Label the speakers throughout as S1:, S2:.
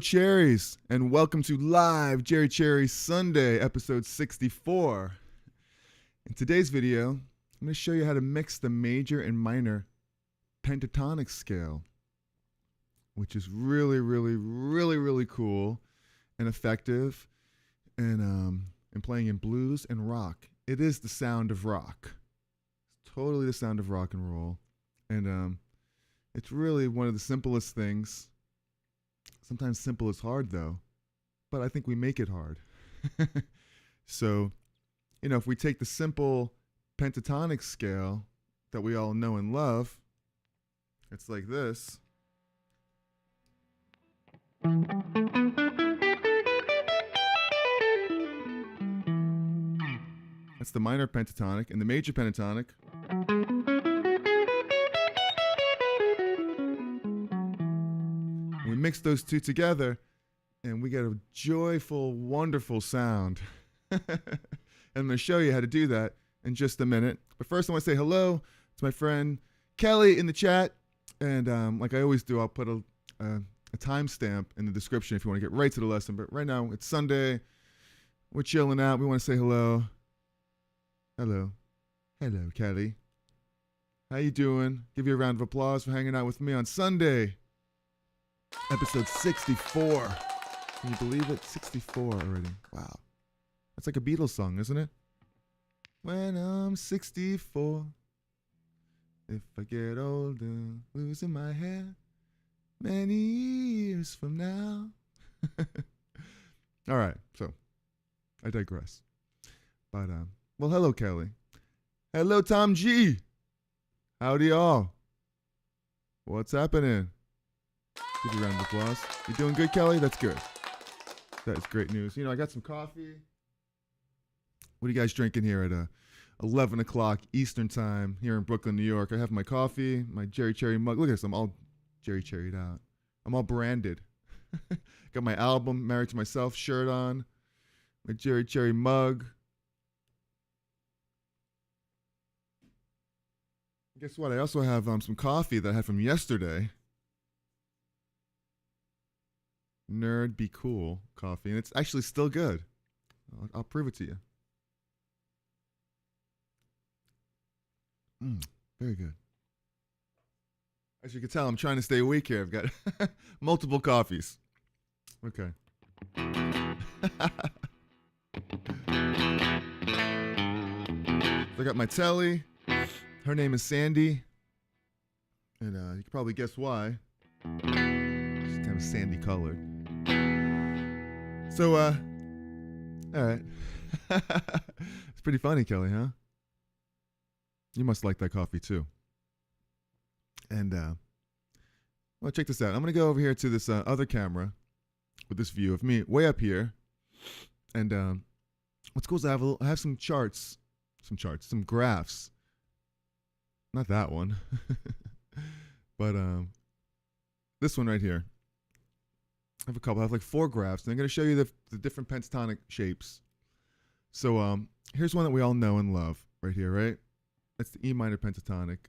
S1: Cherries, and welcome to Live Jerry Cherry Sunday, episode 64. In today's video, I'm going to show you how to mix the major and minor pentatonic scale, which is really cool and effective and playing in blues and rock. It is the sound of rock. It's totally the sound of rock and roll. And it's really one of the simplest things. Sometimes simple is hard, though, but I think we make it hard. So, if we take the simple pentatonic scale that we all know and love, it's like this. That's the minor pentatonic, and the major pentatonic. We mix those two together, and we get a joyful, wonderful sound. And I'm going to show you how to do that in just a minute. But first, I want to say hello to my friend Kelly in the chat. And like I always do, I'll put a timestamp in the description if you want to get right to the lesson. But right now, it's Sunday. We're chilling out. We want to say hello. Hello. Hello, Kelly. How you doing? Give you a round of applause for hanging out with me on Sunday. Episode 64. Can you believe it? 64 already. Wow. That's like a Beatles song, isn't it? When I'm 64, if I get older, losing my hair, many years from now. All right, so I digress. But, well, hello, Kelly. Hello, Tom G. Howdy, all. What's happening? Give you a round of applause. You doing good, Kelly? That's good. That is great news. I got some coffee. What are you guys drinking here at 11 o'clock Eastern time here in Brooklyn, New York? I have my coffee, my Jerry Cherry mug. Look at this. I'm all Jerry Cherry'd out. I'm all branded. Got my album, Married to Myself shirt on. My Jerry Cherry mug. Guess what? I also have some coffee that I had from yesterday. Nerd Be Cool coffee, and it's actually still good. I'll prove it to you. Very good. As you can tell, I'm trying to stay awake here. I've got multiple coffees. Okay. I got my telly. Her name is Sandy, and you can probably guess why. She's kind of sandy colored. So, all right. It's pretty funny, Kelly, huh? You must like that coffee, too. And, well, check this out. I'm going to go over here to this other camera with this view of me way up here. And what's cool is I have some charts, some graphs. Not that one. But this one right here. I have a couple. I have like 4 graphs, and I'm going to show you the different pentatonic shapes. So here's one that we all know and love right here, right? That's the E minor pentatonic.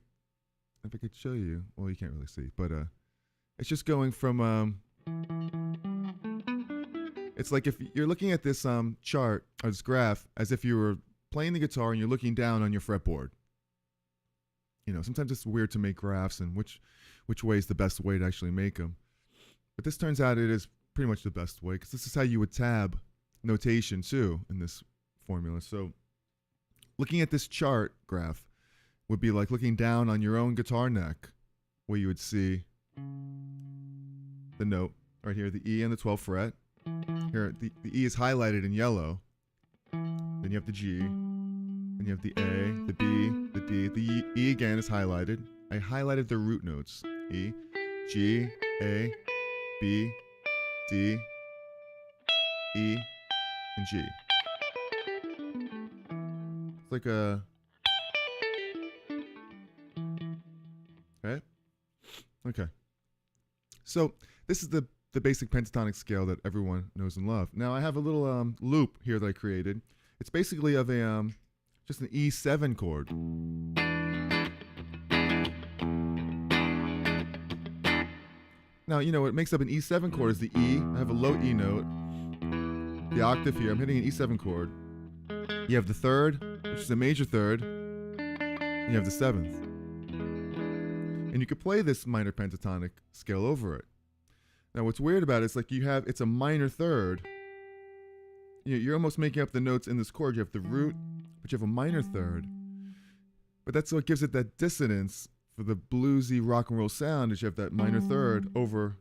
S1: If I could show you, well, you can't really see, but it's just going from it's like if you're looking at this chart or this graph as if you were playing the guitar and you're looking down on your fretboard. Sometimes it's weird to make graphs and which way is the best way to actually make them. But this turns out it is pretty much the best way because this is how you would tab notation too in this formula. So looking at this chart graph would be like looking down on your own guitar neck where you would see the note right here, the E on the 12th fret. Here, the E is highlighted in yellow. Then you have the G. Then you have the A, the B, the D. The E again is highlighted. I highlighted the root notes. E, G, A, B, D, E, and G. It's like a... Right? Okay. So this is the basic pentatonic scale that everyone knows and loves. Now I have a little loop here that I created. It's basically of a just an E7 chord. Now, you know, what makes up an E7 chord is the E. I have a low E note. The octave here, I'm hitting an E7 chord. You have the third, which is a major third. And you have the seventh. And you could play this minor pentatonic scale over it. Now, what's weird about it is like it's a minor third. You're almost making up the notes in this chord. You have the root, but you have a minor third. But that's what gives it that dissonance for the bluesy rock and roll sound, is you have that minor third over.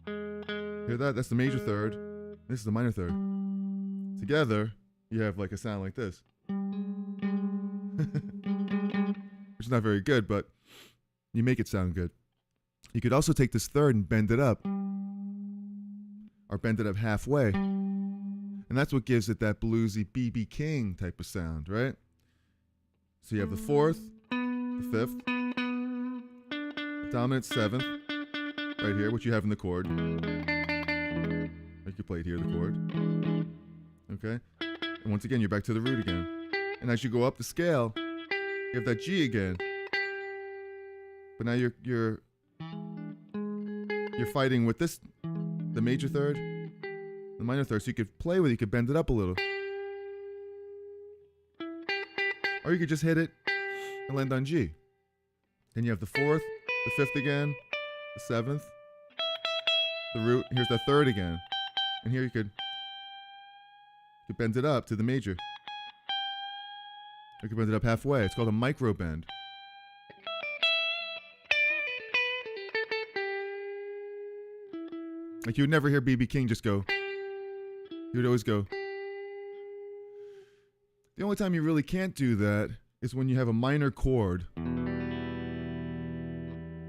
S1: Hear that? That's the major third. This is the minor third. Together, you have like a sound like this. Which is not very good, but you make it sound good. You could also take this third and bend it up. Or bend it up halfway. And that's what gives it that bluesy B.B. King type of sound, right? So you have the fourth, the fifth, the dominant seventh, right here, which you have in the chord. You can play it here, the chord. Okay? And once again, you're back to the root again. And as you go up the scale, you have that G again. But now you're fighting with this, the major third, the minor third. So you could play with it, you could bend it up a little. Or you could just hit it and land on G. Then you have the fourth, the fifth again, the seventh, the root. Here's that third again. And here you could bend it up to the major. You could bend it up halfway. It's called a micro bend. Like you would never hear B.B. King just go. You would always go. The only time you really can't do that is when you have a minor chord.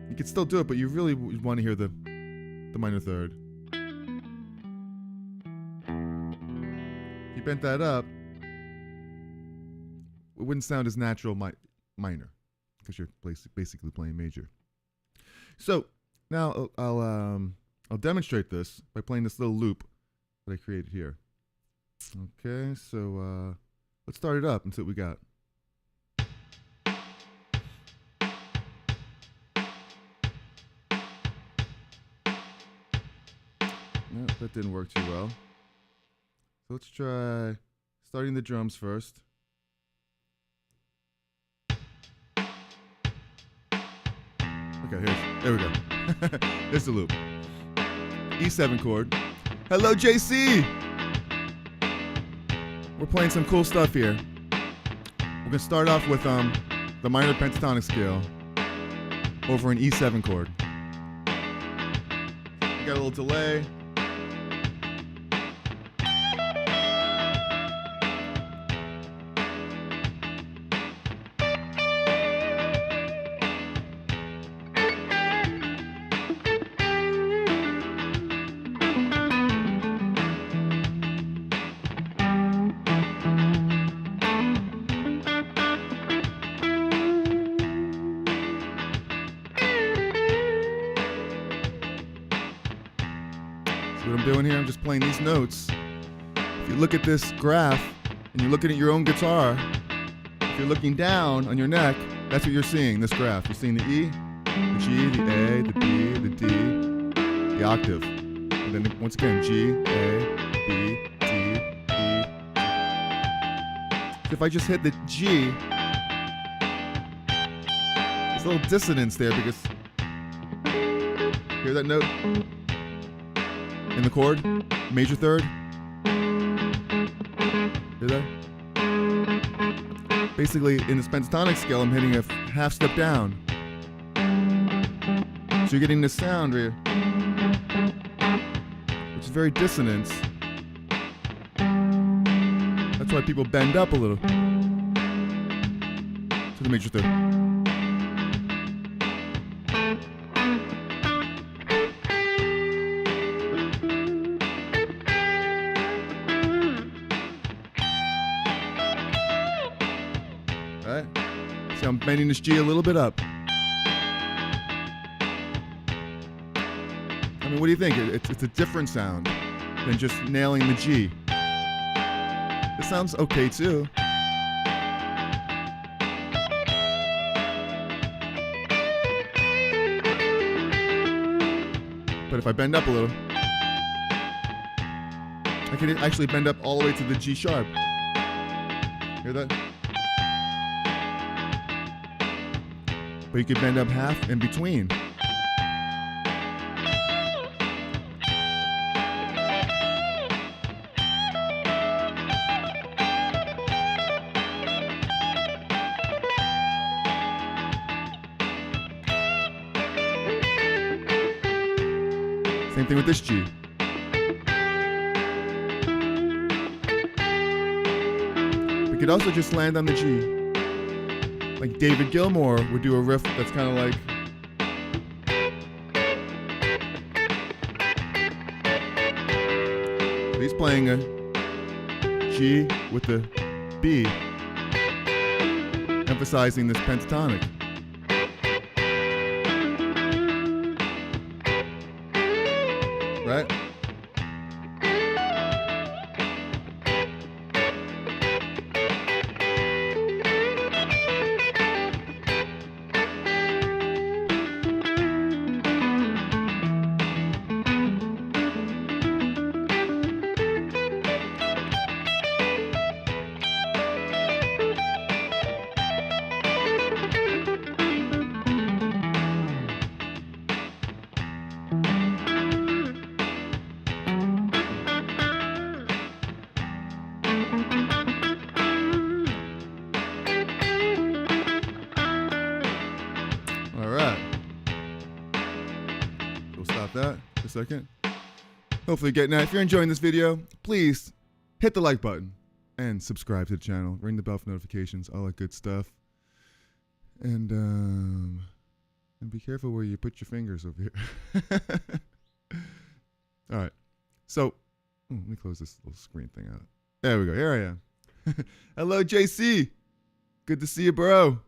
S1: You could still do it, but you really want to hear the minor third. If you bent that up, it wouldn't sound as natural minor, because you're basically playing major. So now I'll demonstrate this by playing this little loop that I created here. Okay, so let's start it up and see what we got. No, that didn't work too well. So let's try starting the drums first. Okay, there we go. Here's the loop. E7 chord. Hello, JC! We're playing some cool stuff here. We're going to start off with the minor pentatonic scale over an E7 chord. We got a little delay. What I'm doing here, I'm just playing these notes. If you look at this graph and you're looking at your own guitar, if you're looking down on your neck, that's what you're seeing, this graph. You're seeing the E, the G, the A, the B, the D, the octave. And then once again, G, A, B, D, E. So if I just hit the G, there's a little dissonance there because, hear that note? In the chord, major third. Hear that? Basically, in this pentatonic scale, I'm hitting a half step down. So you're getting this sound here, which is very dissonant. That's why people bend up a little to the major third. See, I'm bending this G a little bit up. I mean, what do you think? It's a different sound than just nailing the G. This sounds okay too. if I bend up a little, I can actually bend up all the way to the G sharp. Hear that? But you could bend up half in between. Same thing with this G. We could also just land on the G. Like David Gilmour would do a riff that's kind of like. So he's playing a G with the B, emphasizing this pentatonic. Right? That for a second. Hopefully getting that. If you're enjoying this video, please hit the like button and subscribe to the channel. Ring the bell for notifications, all that good stuff. And be careful where you put your fingers over here. All right. So let me close this little screen thing out. There we go. Here I am. Hello, JC. Good to see you, bro.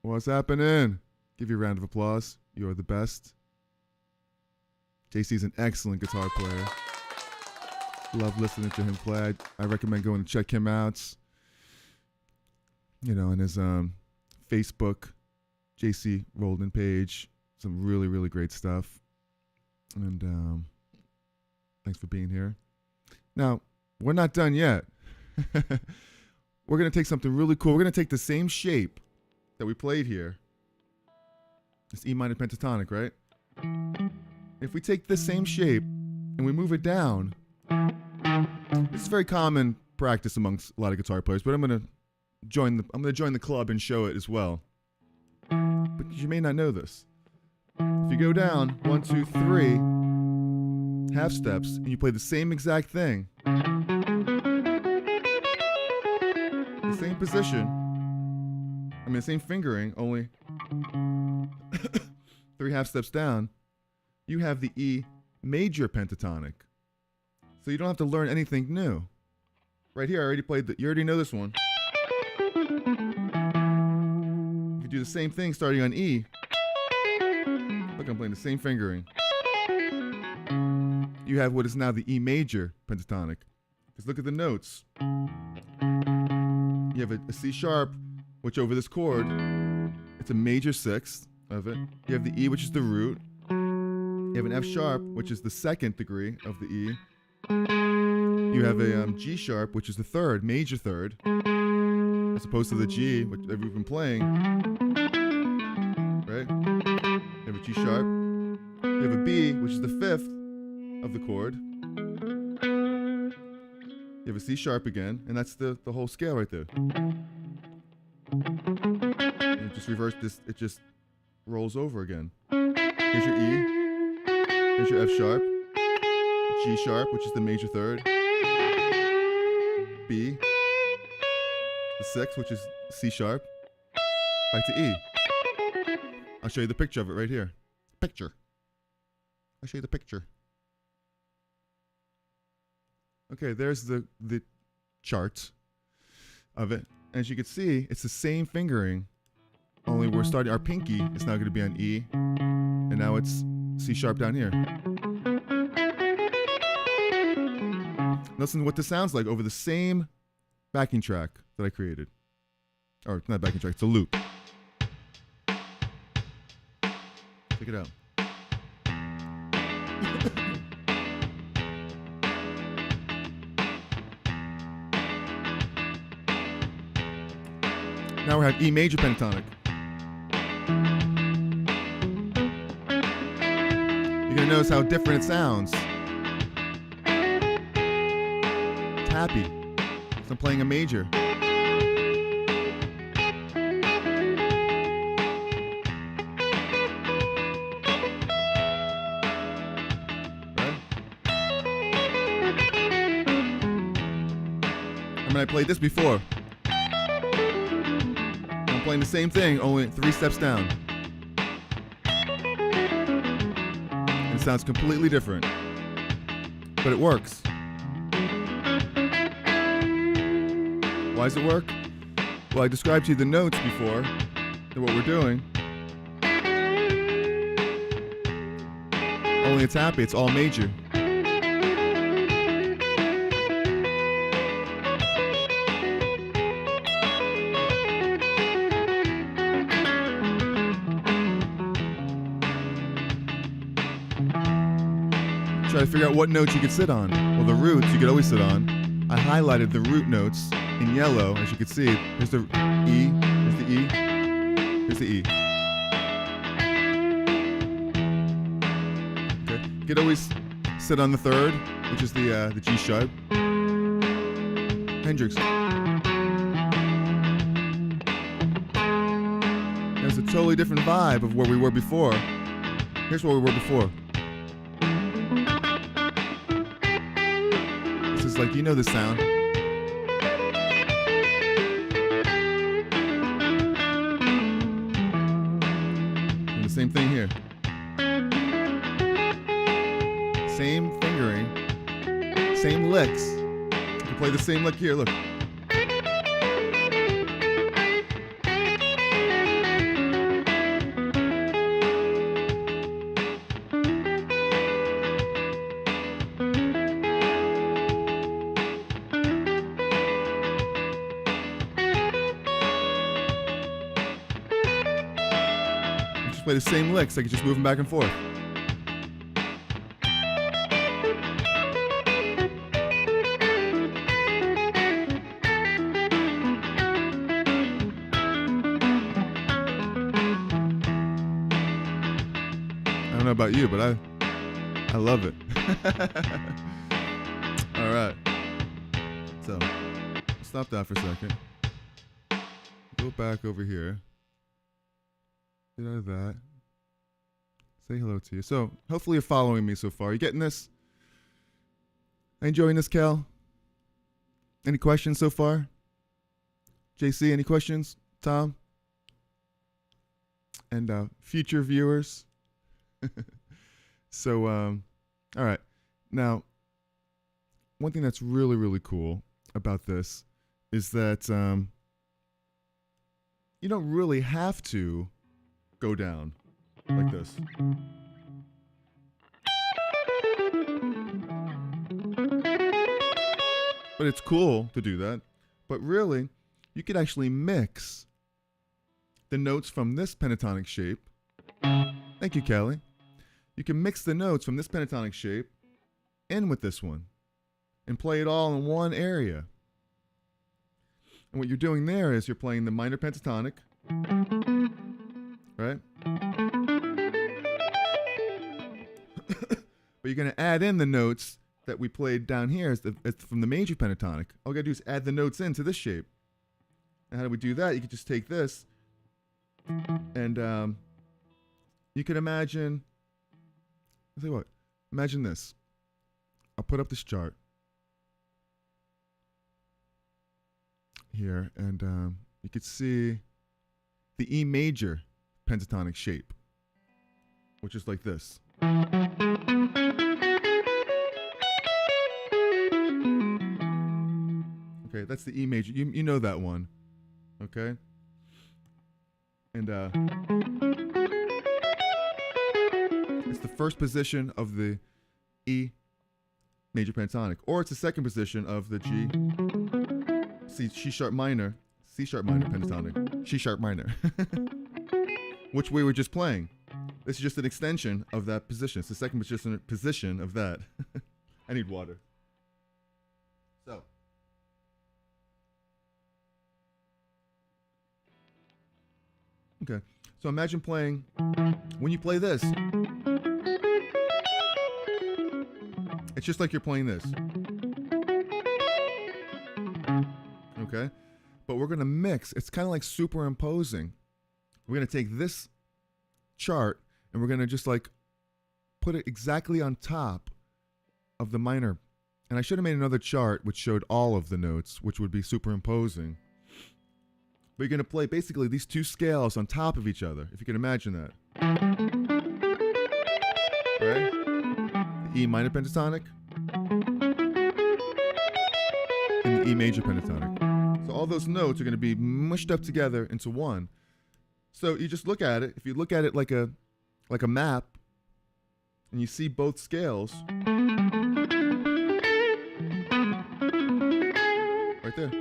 S1: What's happening? Give you a round of applause. You're the best. JC's an excellent guitar player. Love listening to him play. I recommend going to check him out. You know, on his Facebook, JC Roldan page. Some really, really great stuff. And thanks for being here. Now, we're not done yet. We're going to take something really cool. We're going to take the same shape that we played here. It's E minor pentatonic, right? If we take this same shape and we move it down, this is very common practice amongst a lot of guitar players, but I'm gonna join the club and show it as well. But you may not know this. If you go down 1, 2, 3 half steps and you play the same exact thing, the same position, I mean the same fingering, only 3 half steps down, you have the E major pentatonic. So you don't have to learn anything new. Right here, I already played you already know this one. You do the same thing starting on E. Look, I'm playing the same fingering. You have what is now the E major pentatonic. Because look at the notes. You have a C sharp, which over this chord, it's a major sixth of it. You have the E, which is the root. You have an F sharp, which is the second degree of the E. You have a G sharp, which is the third, major third, as opposed to the G, which we've been playing. Right? You have a G sharp. You have a B, which is the fifth of the chord. You have a C sharp again, and that's the whole scale right there. And just reverse this, it just rolls over again. Here's your E. Here's your F sharp, G sharp, which is the major third, B, the sixth, which is C sharp, back to E. I'll show you the picture of it right here. Picture. I'll show you the picture. Okay, there's the chart of it. As you can see, it's the same fingering, only we're starting, our pinky is now going to be on E, and now it's C sharp down here. Listen to what this sounds like over the same backing track that I created. Or not backing track, it's a loop. Check it out. Now we have E major pentatonic. You're gonna notice how different it sounds. It's happy. So I'm playing a major. I played this before. I'm playing the same thing, only 3 steps down. And it sounds completely different. But it works. Why does it work? Well, I described to you the notes before, and what we're doing. Only it's happy, it's all major. Try to figure out what notes you could sit on. Well, the roots you could always sit on. I highlighted the root notes in yellow, as you can see. Here's the E, here's the E, here's the E. Okay, you could always sit on the third, which is the G sharp. Hendrix. There's a totally different vibe of where we were before. Here's where we were before. It's like, you know the sound. And the same thing here. Same fingering, same licks. You can play the same lick here, look. Play the same licks, like you're just moving back and forth. I don't know about you, but I love it. All right. So, stop that for a second. Go back over here. Get out of that. Say hello to you. So, hopefully you're following me so far. You getting this? Enjoying this, Cal? Any questions so far? JC, any questions? Tom? And future viewers? So, all right. Now, one thing that's really, really cool about this is that you don't really have to go down like this. But it's cool to do that. But really, you could actually mix the notes from this pentatonic shape. Thank you, Kelly. You can mix the notes from this pentatonic shape in with this one and play it all in one area. And what you're doing there is you're playing the minor pentatonic, right? But you're going to add in the notes that we played down here as from the major pentatonic. All you got to do is add the notes into this shape. And how do we do that? You can just take this and you can imagine, I'll tell you what, imagine this. I'll put up this chart here, and you can see the E major pentatonic shape, which is like this. Okay, that's the E major. You know that one, okay? And it's the first position of the E major pentatonic, or it's the second position of the G, C sharp minor, C sharp minor pentatonic, C sharp minor, which we were just playing. This is just an extension of that position. It's the second position of that. I need water. So. Okay. So imagine playing, when you play this, it's just like you're playing this. Okay? But we're going to mix. It's kind of like superimposing. We're going to take this chart and we're going to just like put it exactly on top of the minor. And I should have made another chart which showed all of the notes, which would be superimposing. But you're going to play basically these two scales on top of each other, if you can imagine that. Right? The E minor pentatonic and the E major pentatonic. So all those notes are going to be mushed up together into one. So you just look at it. If you look at it like a map, and you see both scales, right there.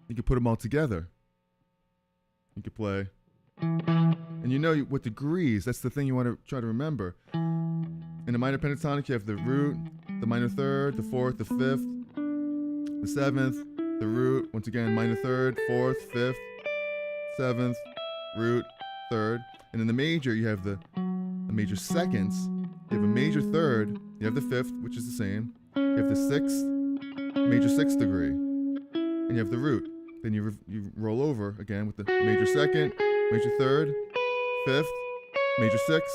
S1: You can put them all together. You can play. And you know with degrees, that's the thing you want to try to remember. In the minor pentatonic, you have the root, the minor third, the fourth, the fifth, the seventh, the root, once again, minor third, fourth, fifth, seventh, root, third. And in the major, you have the major seconds. You have a major third, you have the fifth, which is the same. You have the sixth, major sixth degree. And you have the root. Then you roll over again with the major second, major third, fifth, major sixth,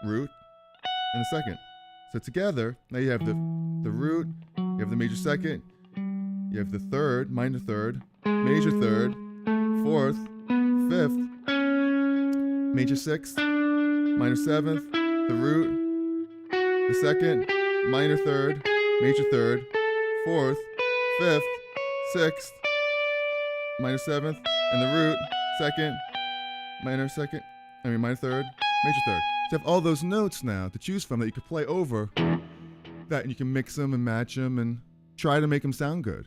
S1: root, and the second. So together, now you have the root, you have the major second, you have the third, minor third, major third, fourth, fifth, major sixth, minor seventh, the root, the second, minor third, major third, fourth, fifth, sixth, minor seventh, and the root, second, minor third, major third. So you have all those notes now to choose from that you could play over that, and you can mix them and match them and try to make them sound good.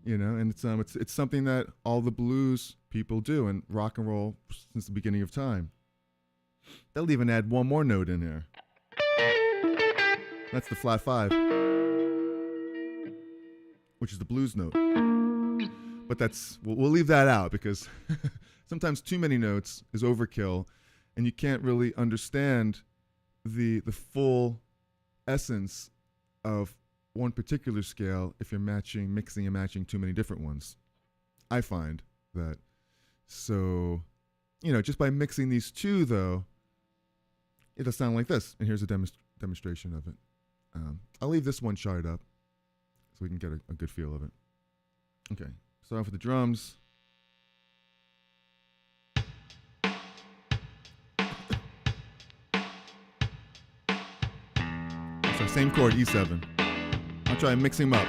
S1: You know, and it's something that all the blues people do and rock and roll since the beginning of time. They'll even add one more note in there. That's the flat five, which is the blues note. But we'll leave that out because sometimes too many notes is overkill, and you can't really understand the full essence of one particular scale if you're mixing and matching too many different ones. I find that. So, you know, just by mixing these two, though, it'll sound like this. And here's a demonstration of it. I'll leave this one chart up so we can get a good feel of it. Okay, start off with the drums. It's our same chord, E7. I'll try and mix them up.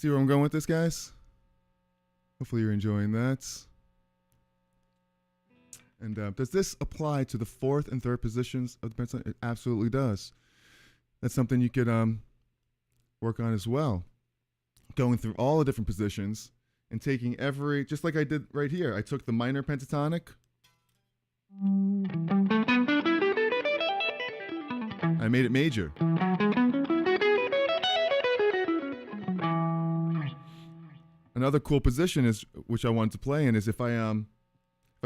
S1: See where I'm going with this, guys? Hopefully you're enjoying that. And does this apply to the fourth and third positions of the pentatonic? It absolutely does. That's something you could work on as well. Going through all the different positions and taking every, just like I did right here. I took the minor pentatonic. I made it major. Another cool position is, which I wanted to play in, is if I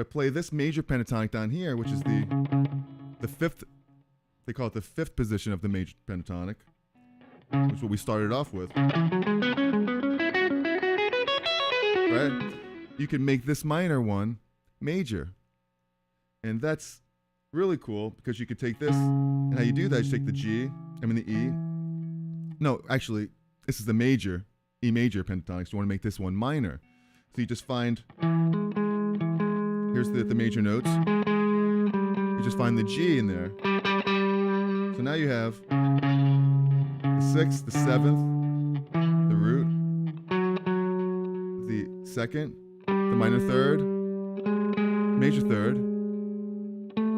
S1: play this major pentatonic down here, which is the fifth, they call it the fifth position of the major pentatonic, which is what we started off with. Right? You can make this minor one major. And that's really cool because you could take this, and how you do that is you take the G, the E. No, actually, this is the major, E major pentatonic, so you want to make this one minor. So you just find, here's the major notes. You just find the G in there. So now you have the sixth, the seventh, the root, the second, the minor third, major third,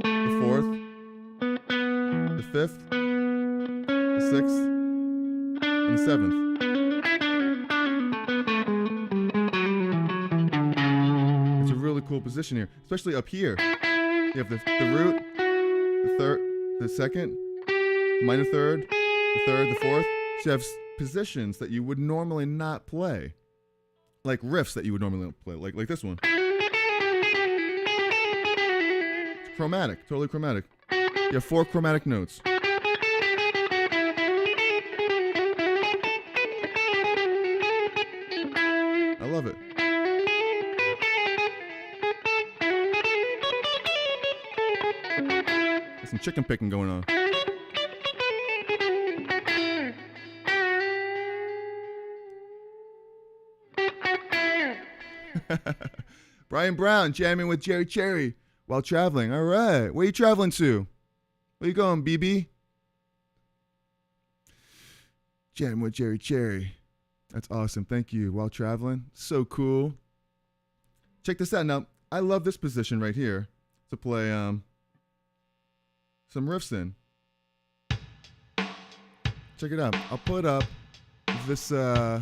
S1: the fourth, the fifth, the sixth, and the seventh. It's a really cool position here, especially up here. You have the root, the third, the second, minor third, the third, the fourth. So you have positions that you would normally not play, like riffs that you would normally not play, like this one. It's chromatic, totally chromatic. You have 4 chromatic notes. I love it. There's some chicken picking going on. Brian Brown jamming with Jerry Cherry while traveling. All right. Where you traveling to? Where you going, BB? Jamming with Jerry Cherry. That's awesome. Thank you. While traveling. So cool. Check this out. Now, I love this position right here to play some riffs in. Check it out. I'll put up this the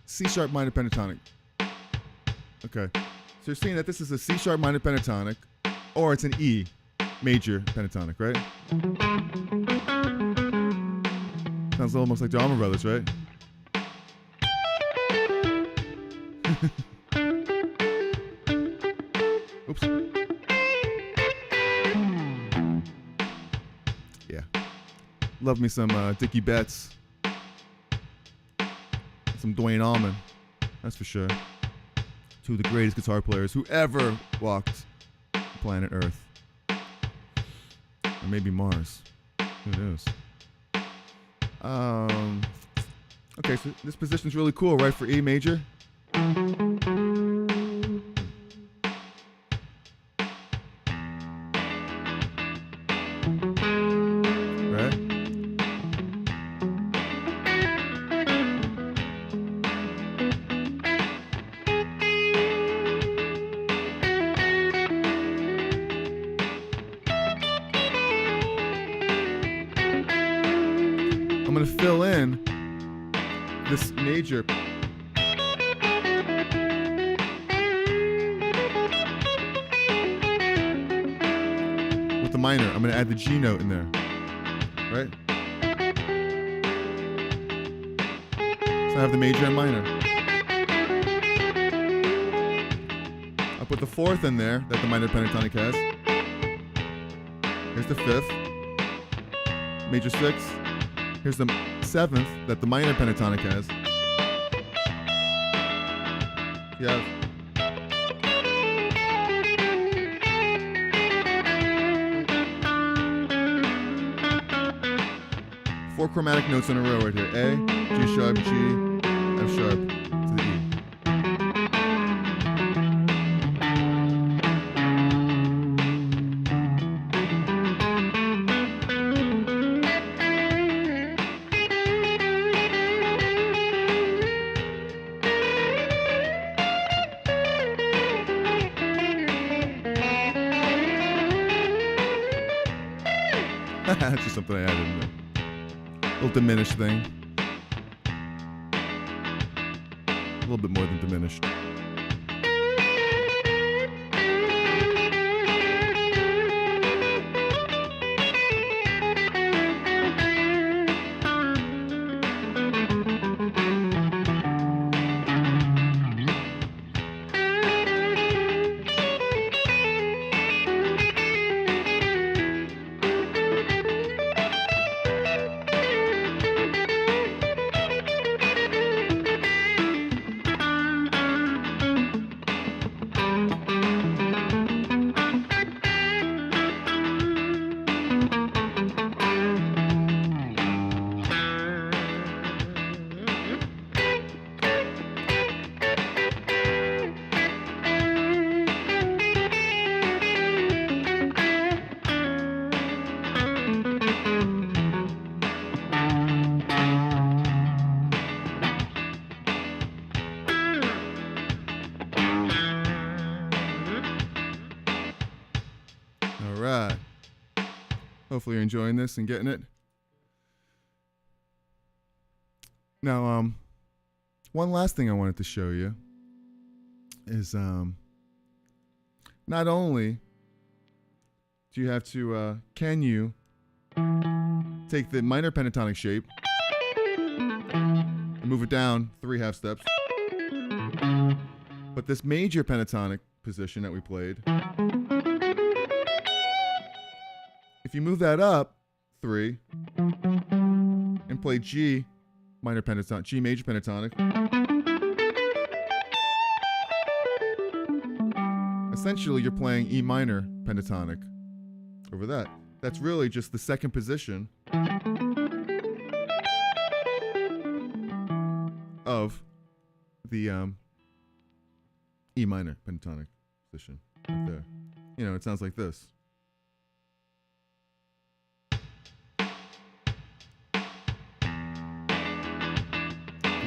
S1: C sharp minor pentatonic. Okay. So you're seeing that this is a C sharp minor pentatonic, or it's an E major pentatonic, right? Sounds almost like the Allman Brothers, right? Oops. Yeah. Love me some Dickie Betts. Some Dwayne Allman. That's for sure. Two of the greatest guitar players who ever walked planet Earth. Or maybe Mars. Who knows? Okay, so this position's really cool, right, for E major? Right? I'm going to fill in this major with the minor. I'm going to add the G note in there, right? So I have the major and minor. I'll put the fourth in there that the minor pentatonic has. Here's the fifth, major sixth. Here's the seventh that the minor pentatonic has. You have four chromatic notes in a row right here. A, G sharp, G, F sharp to the E. That's just something I added in there. Little diminished thing. A little bit more than diminished. Hopefully you're enjoying this and getting it. Now, one last thing I wanted to show you is not only do you have to, can you take the minor pentatonic shape and move it down 3 half steps, but this major pentatonic position that we played, if you move that up 3 and play G minor pentatonic, G major pentatonic, essentially you're playing E minor pentatonic over that. That's really just the second position of the E minor pentatonic position right there. You know, it sounds like this.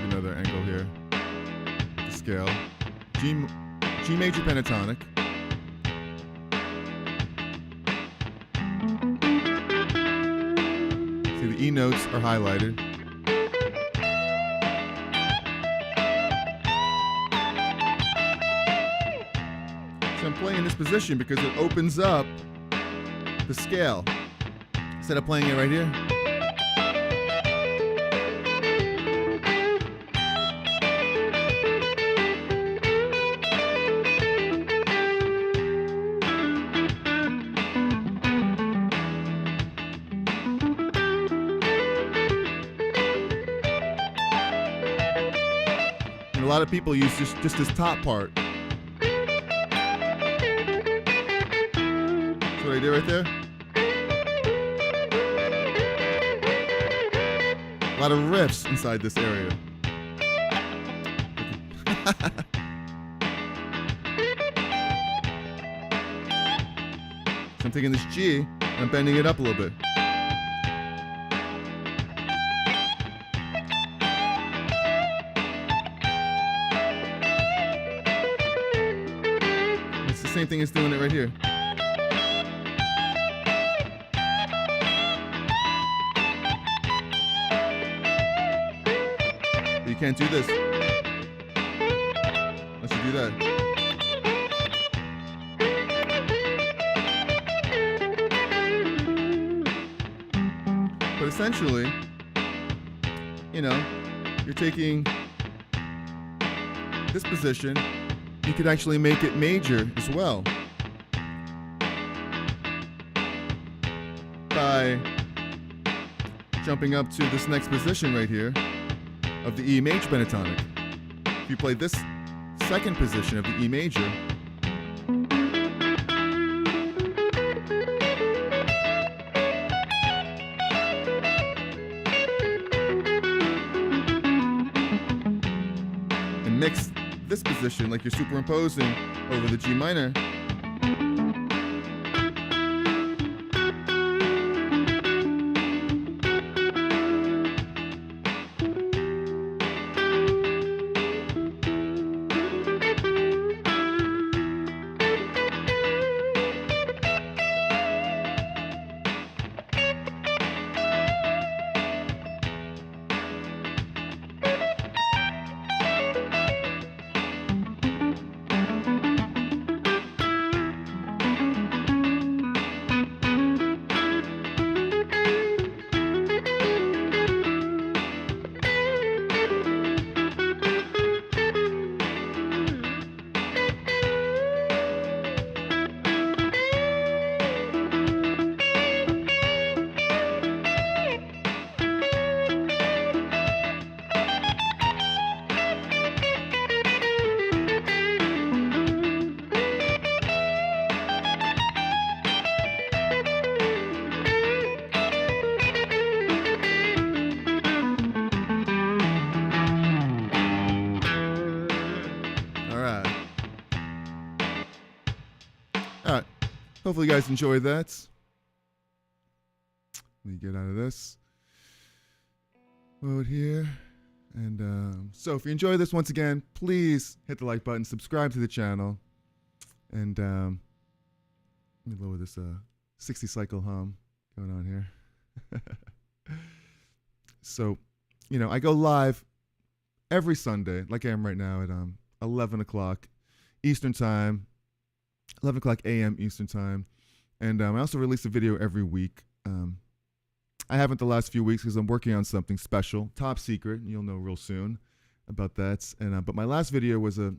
S1: Another angle here. The scale. G major pentatonic. See, the E notes are highlighted. So I'm playing in this position because it opens up the scale. Instead of playing it right here. A lot of people use just this top part. That's what I did right there. A lot of riffs inside this area. So I'm taking this G and I'm bending it up a little bit. Same thing as doing it right here. But you can't do this unless you do that. But essentially, you know, you're taking this position. You could actually make it major as well by jumping up to this next position right here of the E major pentatonic. If you play this second position of the E major, and mix this position like you're superimposing over the G minor, hopefully you guys enjoyed that. Let me get out of this mode here. And so if you enjoyed this, once again, please hit the like button, subscribe to the channel, and let me lower this 60 cycle hum going on here. So, you know, I go live every Sunday, like I am right now, at 11 o'clock Eastern Time, 11 o'clock a.m. Eastern Time. And I also release a video every week. I haven't the last few weeks because I'm working on something special, top secret. You'll know real soon about that. And but my last video was a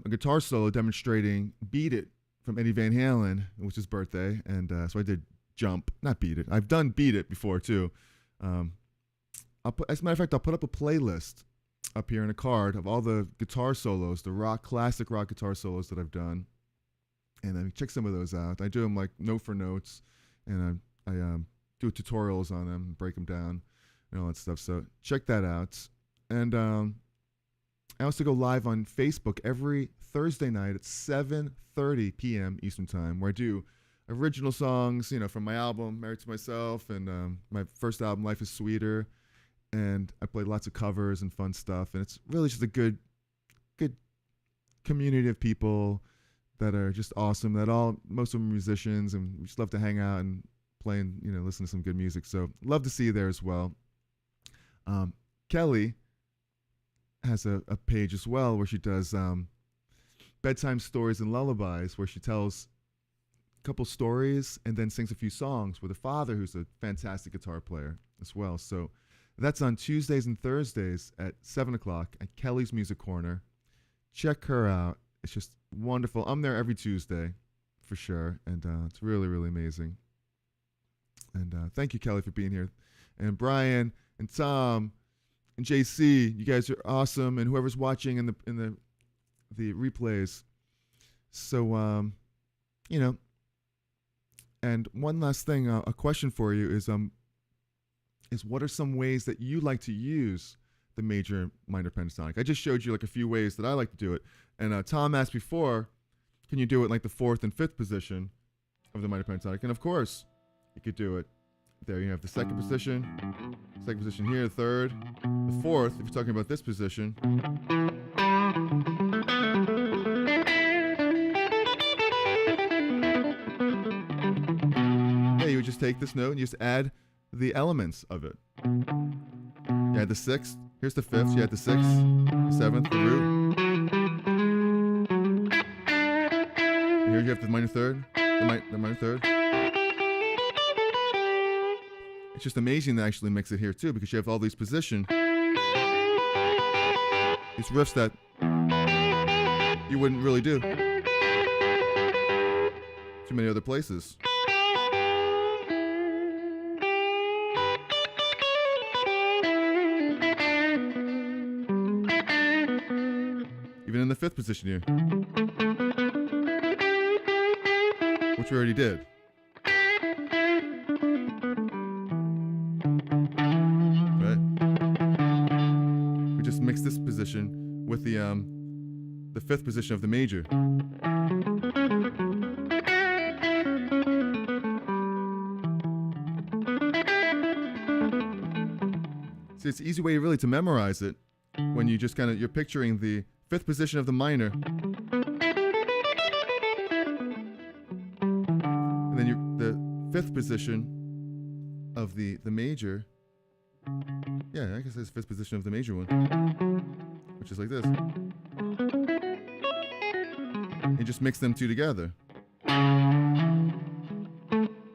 S1: guitar solo demonstrating "Beat It" from Eddie Van Halen, which is his birthday. And so I did "Jump," not "Beat It." I've done "Beat It" before too. As a matter of fact, I'll put up a playlist up here in a card of all the guitar solos, the classic rock guitar solos that I've done, and then check some of those out. I do them like note for notes, and I do tutorials on them, break them down, and all that stuff. So check that out. And I also go live on Facebook every Thursday night at 7:30 p.m. Eastern Time, where I do original songs, you know, from my album "Married to Myself" and my first album "Life Is Sweeter." And I play lots of covers and fun stuff, and it's really just a good community of people that are just awesome. Most of them are musicians, and we just love to hang out and play and, you know, listen to some good music. So love to see you there as well. Kelly has a page as well where she does bedtime stories and lullabies, where she tells a couple stories and then sings a few songs with a father who's a fantastic guitar player as well. So that's on Tuesdays and Thursdays at 7 o'clock at Kelly's Music Corner. Check her out. It's just wonderful. I'm there every Tuesday for sure, and it's really, really amazing. And thank you, Kelly, for being here. And Brian and Tom and JC, you guys are awesome. And whoever's watching in the replays. So, you know, and one last thing, a question for you is what are some ways that you like to use the major minor pentatonic? I just showed you like a few ways that I like to do it. And Tom asked before, can you do it like the fourth and fifth position of the minor pentatonic? And of course, you could do it. There you have the second position here, the third, the fourth, if you're talking about this position. Yeah, you would just take this note and you just add the elements of it. You add the sixth, here's the fifth, you add the sixth, the seventh, the root. And here you have the minor third, the minor third. It's just amazing to actually mix it here too, because you have all these positions, these riffs that you wouldn't really do too many other places. Even in the fifth position here, which we already did. Mix this position with the fifth position of the major. See, it's an easy way really to memorize it when you just you're picturing the fifth position of the minor, and then the fifth position of the major. Yeah, I guess it's fifth position of the major one, which is like this. And just mix them two together. You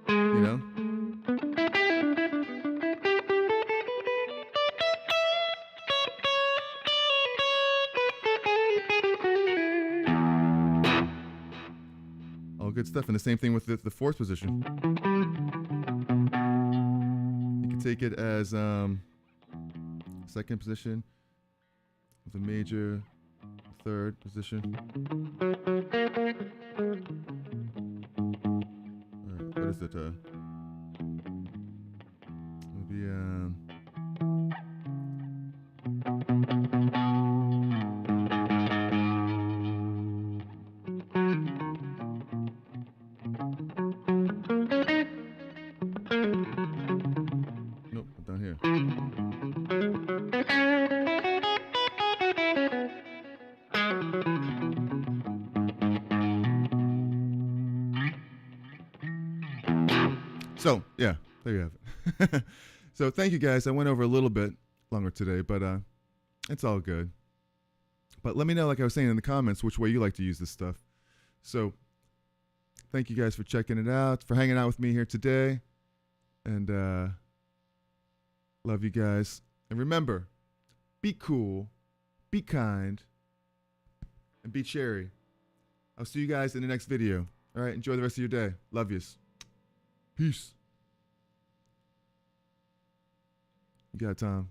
S1: know? All good stuff. And the same thing with the fourth position. You can take it as second position of the major, third position. All right, what is it? It'll be So, yeah, there you have it. So, thank you guys. I went over a little bit longer today, but it's all good. But let me know, like I was saying in the comments, which way you like to use this stuff. So, thank you guys for checking it out, for hanging out with me here today. And love you guys. And remember, be cool, be kind, and be cherry. I'll see you guys in the next video. All right, enjoy the rest of your day. Love yous. Peace. You got it, Tom.